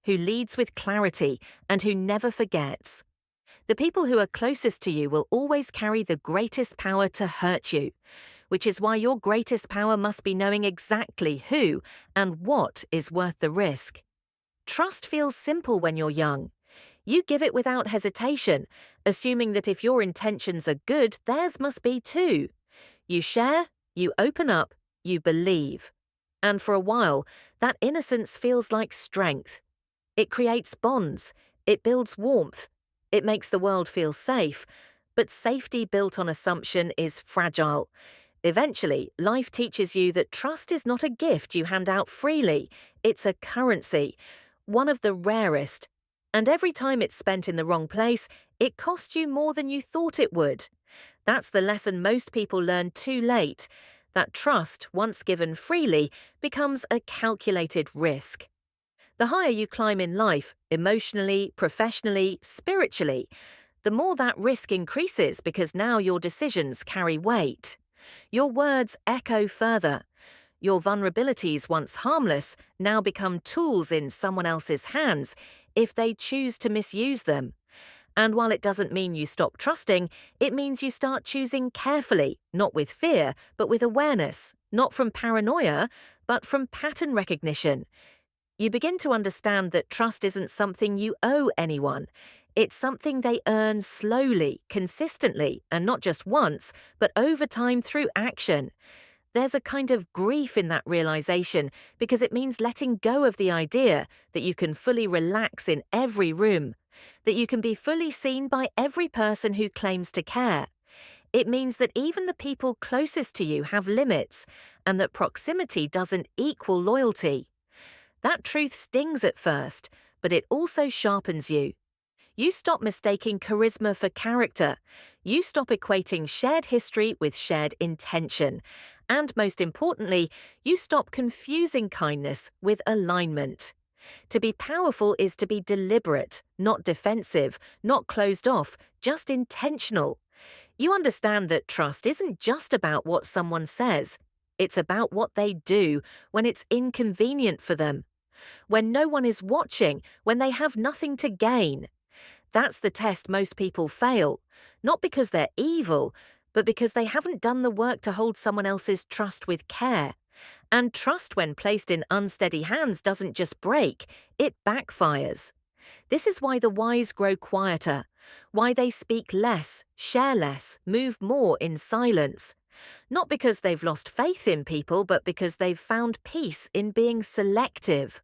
who leads with clarity, and who never forgets. The people who are closest to you will always carry the greatest power to hurt you, which is why your greatest power must be knowing exactly who and what is worth the risk. Trust feels simple when you're young. You give it without hesitation, assuming that if your intentions are good, theirs must be too. You share, you open up, you believe. And for a while, that innocence feels like strength. It creates bonds, it builds warmth, it makes the world feel safe, but safety built on assumption is fragile. Eventually, life teaches you that trust is not a gift you hand out freely, it's a currency, one of the rarest. And every time it's spent in the wrong place, it costs you more than you thought it would. That's the lesson most people learn too late, that trust, once given freely, becomes a calculated risk. The higher you climb in life, emotionally, professionally, spiritually, the more that risk increases because now your decisions carry weight. Your words echo further. Your vulnerabilities, once harmless, now become tools in someone else's hands if they choose to misuse them. And while it doesn't mean you stop trusting, it means you start choosing carefully, not with fear, but with awareness, not from paranoia, but from pattern recognition. You begin to understand that trust isn't something you owe anyone. It's something they earn slowly, consistently, and not just once, but over time through action. There's a kind of grief in that realization because it means letting go of the idea that you can fully relax in every room, that you can be fully seen by every person who claims to care. It means that even the people closest to you have limits, and that proximity doesn't equal loyalty. That truth stings at first, but it also sharpens you. You stop mistaking charisma for character. You stop equating shared history with shared intention. And most importantly, you stop confusing kindness with alignment. To be powerful is to be deliberate, not defensive, not closed off, just intentional. You understand that trust isn't just about what someone says. It's about what they do when it's inconvenient for them, when no one is watching, when they have nothing to gain. That's the test most people fail, not because they're evil, but because they haven't done the work to hold someone else's trust with care. And trust, when placed in unsteady hands, doesn't just break, it backfires. This is why the wise grow quieter, why they speak less, share less, move more in silence. Not because they've lost faith in people, but because they've found peace in being selective.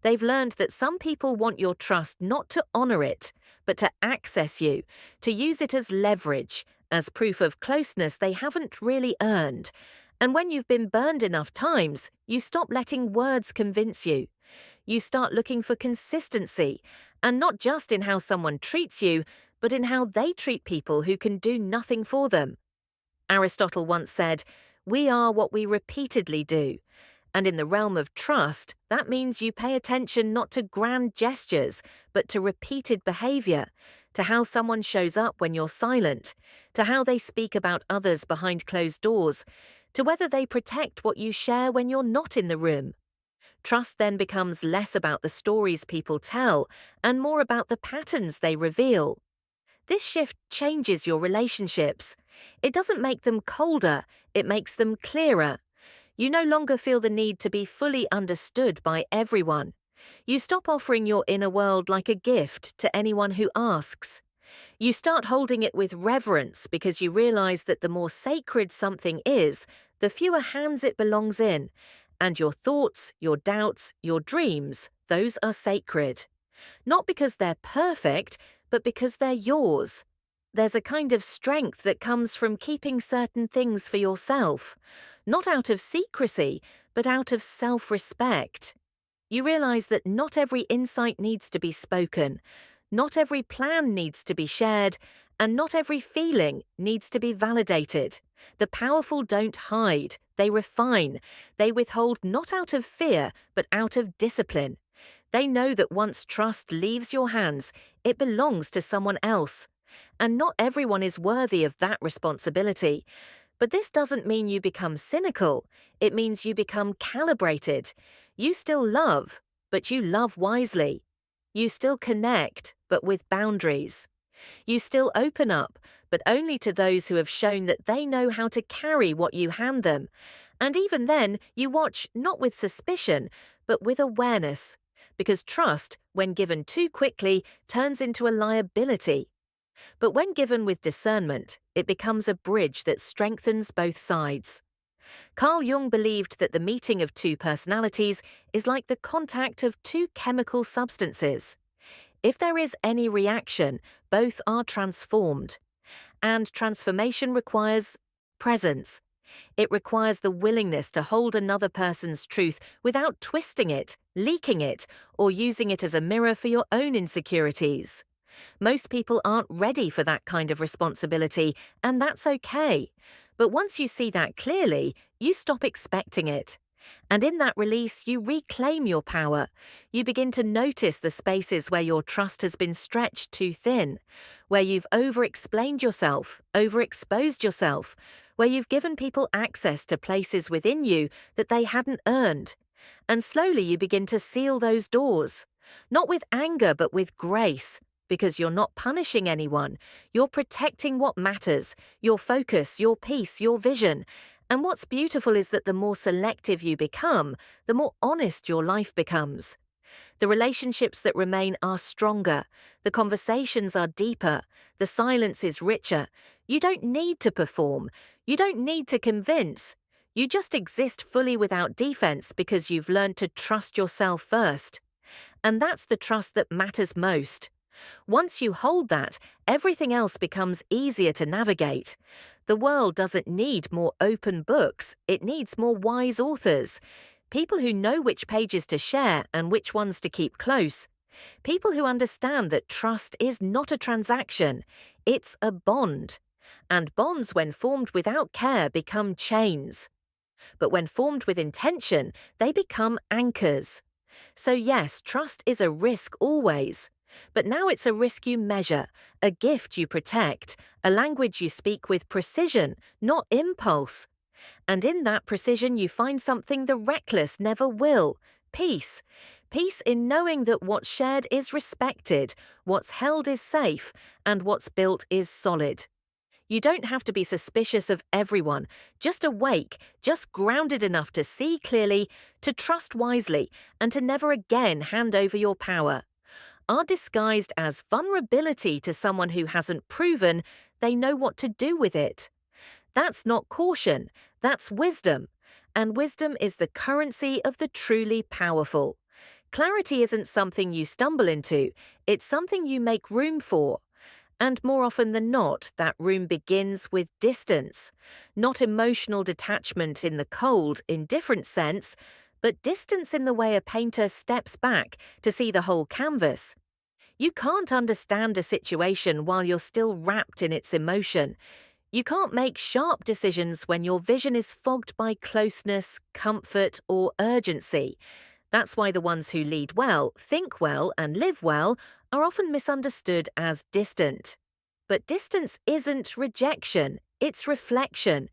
They've learned that some people want your trust not to honor it, but to access you, to use it as leverage, as proof of closeness they haven't really earned. And when you've been burned enough times, you stop letting words convince you. You start looking for consistency, and not just in how someone treats you, but in how they treat people who can do nothing for them. Aristotle once said, "We are what we repeatedly do." And in the realm of trust, that means you pay attention not to grand gestures, but to repeated behavior, to how someone shows up when you're silent, to how they speak about others behind closed doors, to whether they protect what you share when you're not in the room. Trust then becomes less about the stories people tell and more about the patterns they reveal. This shift changes your relationships. It doesn't make them colder, it makes them clearer. You no longer feel the need to be fully understood by everyone. You stop offering your inner world like a gift to anyone who asks. You start holding it with reverence because you realize that the more sacred something is, the fewer hands it belongs in. And your thoughts, your doubts, your dreams, those are sacred. Not because they're perfect, but because they're yours. There's a kind of strength that comes from keeping certain things for yourself, not out of secrecy, but out of self-respect. You realize that not every insight needs to be spoken, not every plan needs to be shared, and not every feeling needs to be validated. The powerful don't hide, they refine, they withhold not out of fear, but out of discipline. They know that once trust leaves your hands, it belongs to someone else. And not everyone is worthy of that responsibility. But this doesn't mean you become cynical. It means you become calibrated. You still love, but you love wisely. You still connect, but with boundaries. You still open up, but only to those who have shown that they know how to carry what you hand them. And even then, you watch not with suspicion, but with awareness. Because trust, when given too quickly, turns into a liability. But when given with discernment, it becomes a bridge that strengthens both sides. Carl Jung believed that the meeting of two personalities is like the contact of two chemical substances. If there is any reaction, both are transformed. And transformation requires presence. It requires the willingness to hold another person's truth without twisting it, leaking it, or using it as a mirror for your own insecurities. Most people aren't ready for that kind of responsibility, and that's okay. But once you see that clearly, you stop expecting it. And in that release, you reclaim your power. You begin to notice the spaces where your trust has been stretched too thin, where you've over-explained yourself, overexposed yourself, where you've given people access to places within you that they hadn't earned. And slowly you begin to seal those doors, not with anger but with grace, because you're not punishing anyone, you're protecting what matters, your focus, your peace, your vision. And what's beautiful is that the more selective you become, the more honest your life becomes. The relationships that remain are stronger, the conversations are deeper, the silence is richer. You don't need to perform, you don't need to convince. You just exist fully without defense because you've learned to trust yourself first. And that's the trust that matters most. Once you hold that, everything else becomes easier to navigate. The world doesn't need more open books, it needs more wise authors. People who know which pages to share and which ones to keep close. People who understand that trust is not a transaction, it's a bond. And bonds, when formed without care, become chains. But when formed with intention, they become anchors. So yes, trust is a risk always. But now it's a risk you measure, a gift you protect, a language you speak with precision, not impulse. And in that precision you find something the reckless never will, peace. Peace in knowing that what's shared is respected, what's held is safe, and what's built is solid. You don't have to be suspicious of everyone, just awake, just grounded enough to see clearly, to trust wisely, and to never again hand over your power. Are disguised as vulnerability to someone who hasn't proven they know what to do with it. That's not caution, that's wisdom. And wisdom is the currency of the truly powerful. Clarity isn't something you stumble into, it's something you make room for. And more often than not, that room begins with distance. Not emotional detachment in the cold, indifferent sense, but distance in the way a painter steps back to see the whole canvas. You can't understand a situation while you're still wrapped in its emotion. You can't make sharp decisions when your vision is fogged by closeness, comfort, or urgency. That's why the ones who lead well, think well, and live well are often misunderstood as distant. But distance isn't rejection, it's reflection.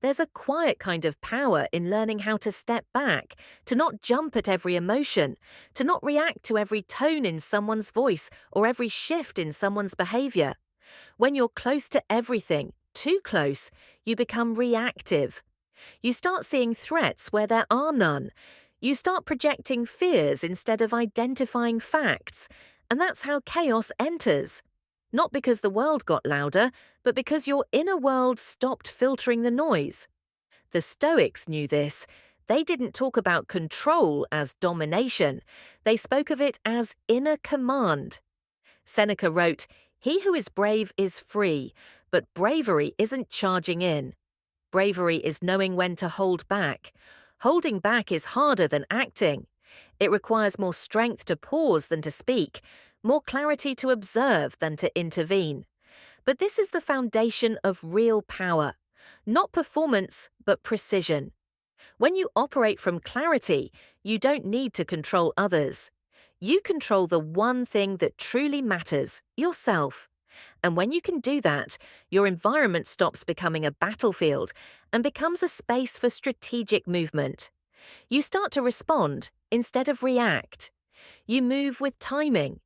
There's a quiet kind of power in learning how to step back, to not jump at every emotion, to not react to every tone in someone's voice or every shift in someone's behavior. When you're close to everything, too close, you become reactive. You start seeing threats where there are none. You start projecting fears instead of identifying facts, and that's how chaos enters. Not because the world got louder, but because your inner world stopped filtering the noise. The Stoics knew this. They didn't talk about control as domination. They spoke of it as inner command. Seneca wrote, "He who is brave is free, but bravery isn't charging in. Bravery is knowing when to hold back. Holding back is harder than acting. It requires more strength to pause than to speak, more clarity to observe than to intervene. But this is the foundation of real power. Not performance, but precision. When you operate from clarity, you don't need to control others. You control the one thing that truly matters, yourself. And when you can do that, your environment stops becoming a battlefield and becomes a space for strategic movement. You start to respond instead of react. You move with timing.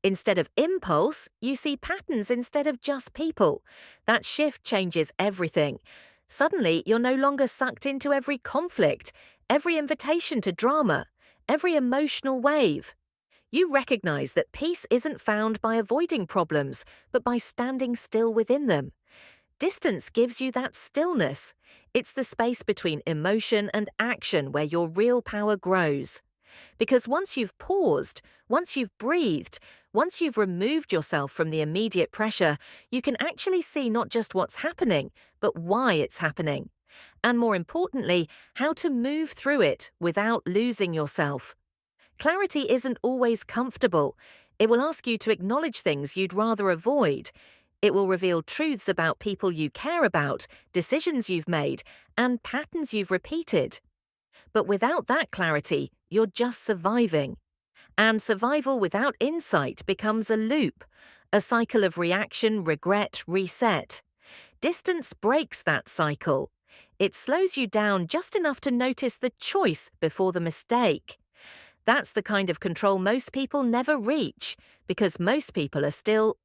Instead of impulse, you see patterns instead of just people. That shift changes everything. Suddenly, you're no longer sucked into every conflict, every invitation to drama, every emotional wave. You recognize that peace isn't found by avoiding problems, but by standing still within them. Distance gives you that stillness. It's the space between emotion and action where your real power grows. Because once you've paused, once you've breathed, once you've removed yourself from the immediate pressure, you can actually see not just what's happening, but why it's happening. And more importantly, how to move through it without losing yourself. Clarity isn't always comfortable. It will ask you to acknowledge things you'd rather avoid. It will reveal truths about people you care about, decisions you've made, and patterns you've repeated. But without that clarity, you're just surviving. And survival without insight becomes a loop, a cycle of reaction, regret, reset. Distance breaks that cycle. It slows you down just enough to notice the choice before the mistake. That's the kind of control most people never reach, because most people are still